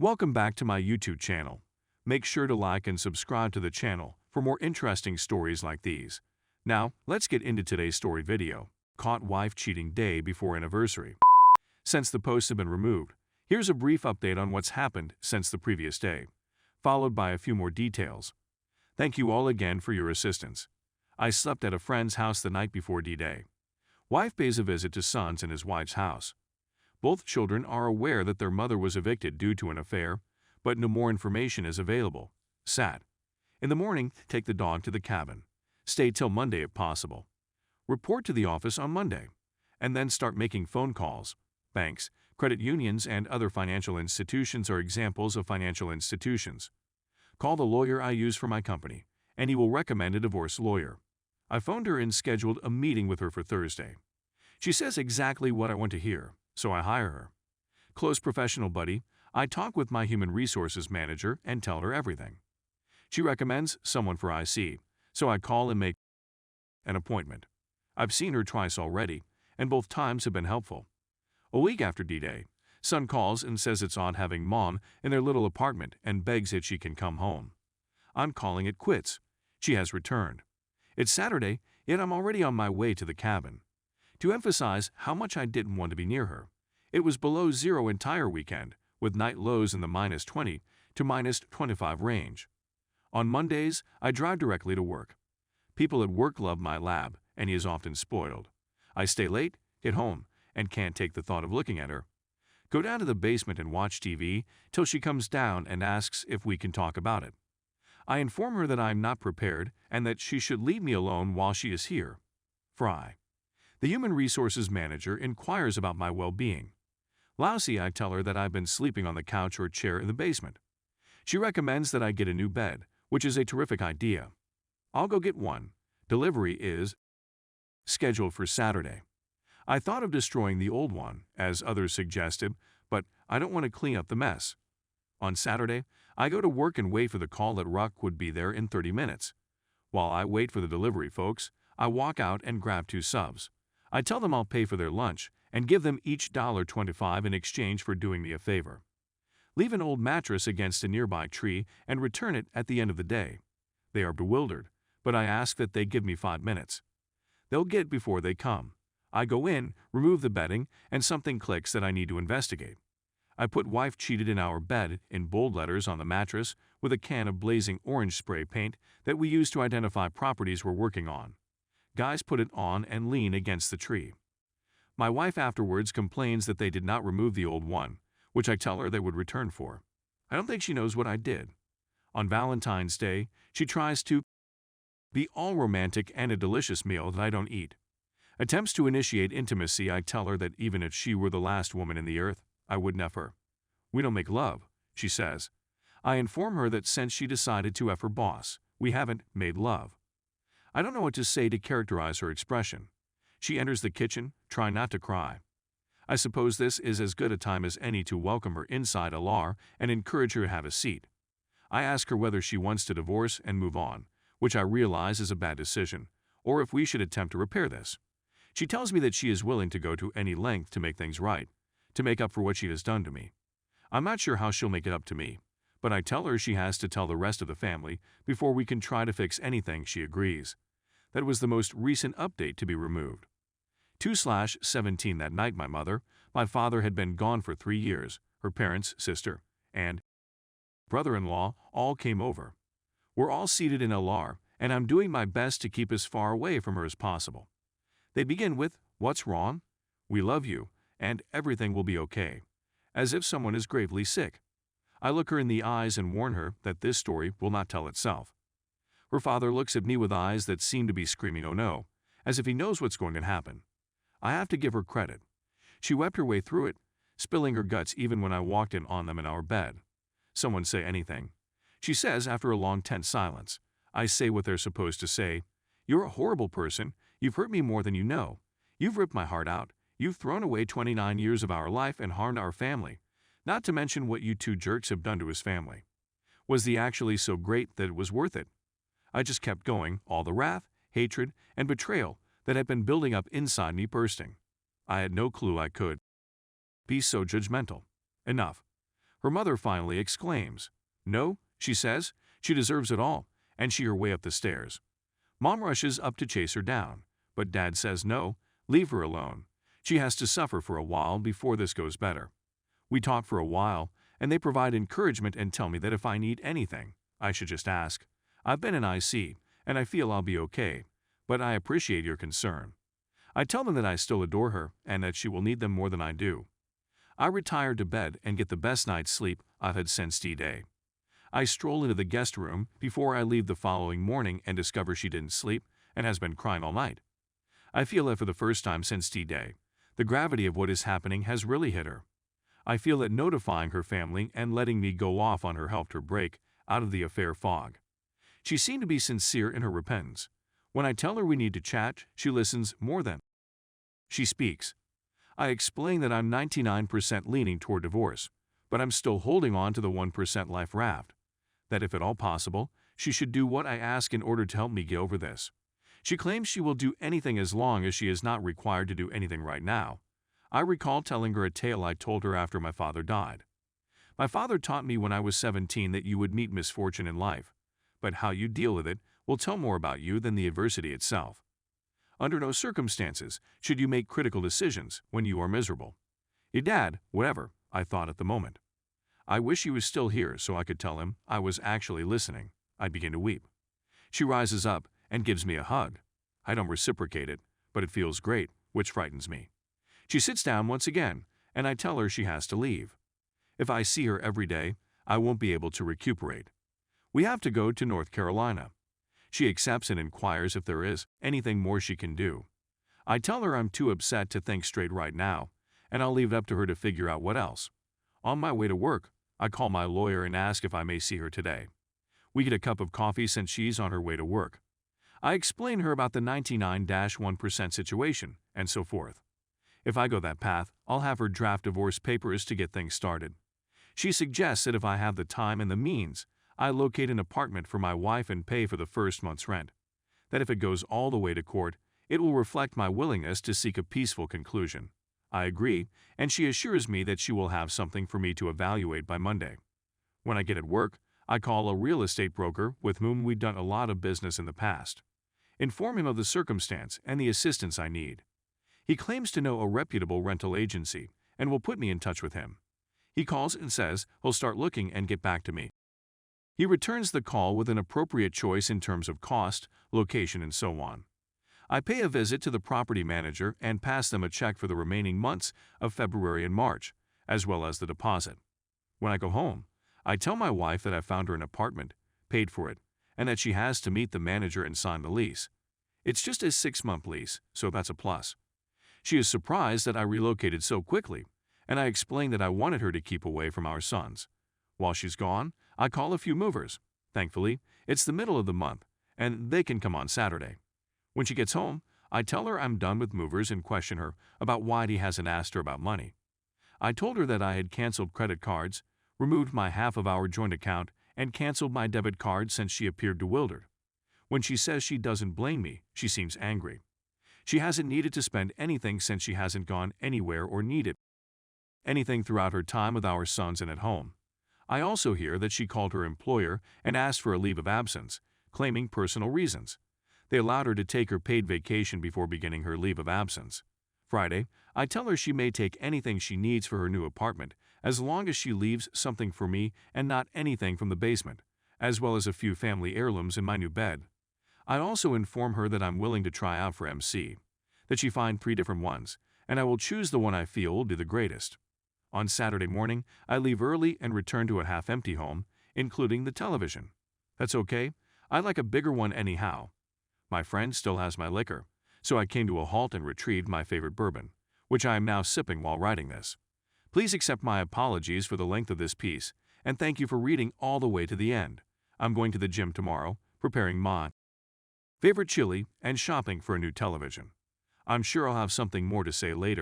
Welcome back to my YouTube channel. Make sure to like and subscribe to the channel for more interesting stories like these. Now, let's get into today's story video. Caught wife cheating day before anniversary. Since the posts have been removed, here's a brief update on what's happened since the previous day, followed by a few more details. Thank you all again for your assistance. I slept at a friend's house the night before D-Day. Wife pays a visit to sons in his wife's house. Both children are aware that their mother was evicted due to an affair, but no more information is available. Sad. In the morning, take the dog to the cabin. Stay till Monday if possible. Report to the office on Monday, and then start making phone calls. Banks, credit unions, and other financial institutions are examples of financial institutions. Call the lawyer I use for my company, and he will recommend a divorce lawyer. I phoned her and scheduled a meeting with her for Thursday. She says exactly what I want to hear, so I hire her. Close professional buddy, I talk with my human resources manager and tell her everything. She recommends someone for IC, so I call and make an appointment. I've seen her twice already, and both times have been helpful. A week after D-Day, son calls and says it's odd having mom in their little apartment and begs that she can come home. I'm calling it quits. She has returned. It's Saturday, yet I'm already on my way to the cabin. To emphasize how much I didn't want to be near her, it was below zero entire weekend, with night lows in the -20 to -25 range. On Mondays, I drive directly to work. People at work love my lab, and he is often spoiled. I stay late, get home, and can't take the thought of looking at her. Go down to the basement and watch TV till she comes down and asks if we can talk about it. I inform her that I am not prepared and that she should leave me alone while she is here. Fry. The human resources manager inquires about my well-being. Lousy, I tell her that I've been sleeping on the couch or chair in the basement. She recommends that I get a new bed, which is a terrific idea. I'll go get one. Delivery is scheduled for Saturday. I thought of destroying the old one, as others suggested, but I don't want to clean up the mess. On Saturday, I go to work and wait for the call that Ruck would be there in 30 minutes. While I wait for the delivery folks, I walk out and grab 2 subs. I tell them I'll pay for their lunch and give them each $1.25 in exchange for doing me a favor. Leave an old mattress against a nearby tree and return it at the end of the day. They are bewildered, but I ask that they give me 5 minutes. They'll get before they come. I go in, remove the bedding, and something clicks that I need to investigate. I put wife cheated in our bed in bold letters on the mattress with a can of blazing orange spray paint that we use to identify properties we're working on. Guys put it on and lean against the tree. My wife afterwards complains that they did not remove the old one, which I tell her they would return for. I don't think she knows what I did. On Valentine's Day, she tries to be all romantic and a delicious meal that I don't eat. Attempts to initiate intimacy, I tell her that even if she were the last woman in the earth, I would F her. We don't make love, she says. I inform her that since she decided to F her boss, we haven't made love. I don't know what to say to characterize her expression. She enters the kitchen, trying not to cry. I suppose this is as good a time as any to welcome her inside LR and encourage her to have a seat. I ask her whether she wants to divorce and move on, which I realize is a bad decision, or if we should attempt to repair this. She tells me that she is willing to go to any length to make things right, to make up for what she has done to me. I'm not sure how she'll make it up to me, but I tell her she has to tell the rest of the family before we can try to fix anything. She agrees. That was the most recent update to be removed. 2/17 that night my father had been gone for 3 years, her parents, sister, and brother-in-law all came over. We're all seated in LR, and I'm doing my best to keep as far away from her as possible. They begin with, "What's wrong? We love you, and everything will be okay," as if someone is gravely sick. I look her in the eyes and warn her that this story will not tell itself. Her father looks at me with eyes that seem to be screaming, "Oh no," as if he knows what's going to happen. I have to give her credit. She wept her way through it, spilling her guts even when I walked in on them in our bed. Someone say anything. She says after a long tense silence. I say what they're supposed to say. "You're a horrible person. You've hurt me more than you know. You've ripped my heart out. You've thrown away 29 years of our life and harmed our family. Not to mention what you 2 jerks have done to his family. Was the actually so great that it was worth it?" I just kept going, all the wrath, hatred, and betrayal that had been building up inside me bursting. I had no clue I could be so judgmental. Enough. Her mother finally exclaims, "No," she says, "she deserves it all," and she her way up the stairs. Mom rushes up to chase her down, but Dad says no, leave her alone. She has to suffer for a while before this goes better. We talk for a while, and they provide encouragement and tell me that if I need anything, I should just ask. I've been in IC, and I feel I'll be okay, but I appreciate your concern. I tell them that I still adore her and that she will need them more than I do. I retire to bed and get the best night's sleep I've had since D-Day. I stroll into the guest room before I leave the following morning and discover she didn't sleep and has been crying all night. I feel that for the first time since D-Day, the gravity of what is happening has really hit her. I feel that notifying her family and letting me go off on her helped her break out of the affair fog. She seemed to be sincere in her repentance. When I tell her we need to chat, she listens more than she speaks. I explain that I'm 99% leaning toward divorce, but I'm still holding on to the 1% life raft. That if at all possible, she should do what I ask in order to help me get over this. She claims she will do anything as long as she is not required to do anything right now. I recall telling her a tale I told her after my father died. My father taught me when I was 17 that you would meet misfortune in life, but how you deal with it will tell more about you than the adversity itself. Under no circumstances should you make critical decisions when you are miserable. Your dad, whatever, I thought at the moment. I wish he was still here so I could tell him I was actually listening. I begin to weep. She rises up and gives me a hug. I don't reciprocate it, but it feels great, which frightens me. She sits down once again, and I tell her she has to leave. If I see her every day, I won't be able to recuperate. We have to go to North Carolina. She accepts and inquires if there is anything more she can do. I tell her I'm too upset to think straight right now, and I'll leave it up to her to figure out what else. On my way to work, I call my lawyer and ask if I may see her today. We get a cup of coffee since she's on her way to work. I explain her about the 99-1% situation, and so forth. If I go that path, I'll have her draft divorce papers to get things started. She suggests that if I have the time and the means, I locate an apartment for my wife and pay for the first month's rent. That if it goes all the way to court, it will reflect my willingness to seek a peaceful conclusion. I agree, and she assures me that she will have something for me to evaluate by Monday. When I get at work, I call a real estate broker with whom we've done a lot of business in the past. Inform him of the circumstance and the assistance I need. He claims to know a reputable rental agency and will put me in touch with him. He calls and says he'll start looking and get back to me. He returns the call with an appropriate choice in terms of cost, location, and so on. I pay a visit to the property manager and pass them a check for the remaining months of February and March, as well as the deposit. When I go home, I tell my wife that I found her an apartment, paid for it, and that she has to meet the manager and sign the lease. It's just a 6-month lease, so that's a plus. She is surprised that I relocated so quickly, and I explain that I wanted her to keep away from our sons. While she's gone, I call a few movers. Thankfully, it's the middle of the month, and they can come on Saturday. When she gets home, I tell her I'm done with movers and question her about why he hasn't asked her about money. I told her that I had canceled credit cards, removed my half of our joint account, and canceled my debit card since she appeared bewildered. When she says she doesn't blame me, she seems angry. She hasn't needed to spend anything since she hasn't gone anywhere or needed anything throughout her time with our sons and at home. I also hear that she called her employer and asked for a leave of absence, claiming personal reasons. They allowed her to take her paid vacation before beginning her leave of absence. Friday, I tell her she may take anything she needs for her new apartment, as long as she leaves something for me and not anything from the basement, as well as a few family heirlooms in my new bed. I also inform her that I'm willing to try out for MC, that she find 3 different ones, and I will choose the one I feel will be the greatest. On Saturday morning, I leave early and return to a half-empty home, including the television. That's okay. I like a bigger one anyhow. My friend still has my liquor, so I came to a halt and retrieved my favorite bourbon, which I am now sipping while writing this. Please accept my apologies for the length of this piece, and thank you for reading all the way to the end. I'm going to the gym tomorrow, preparing my favorite chili, and shopping for a new television. I'm sure I'll have something more to say later.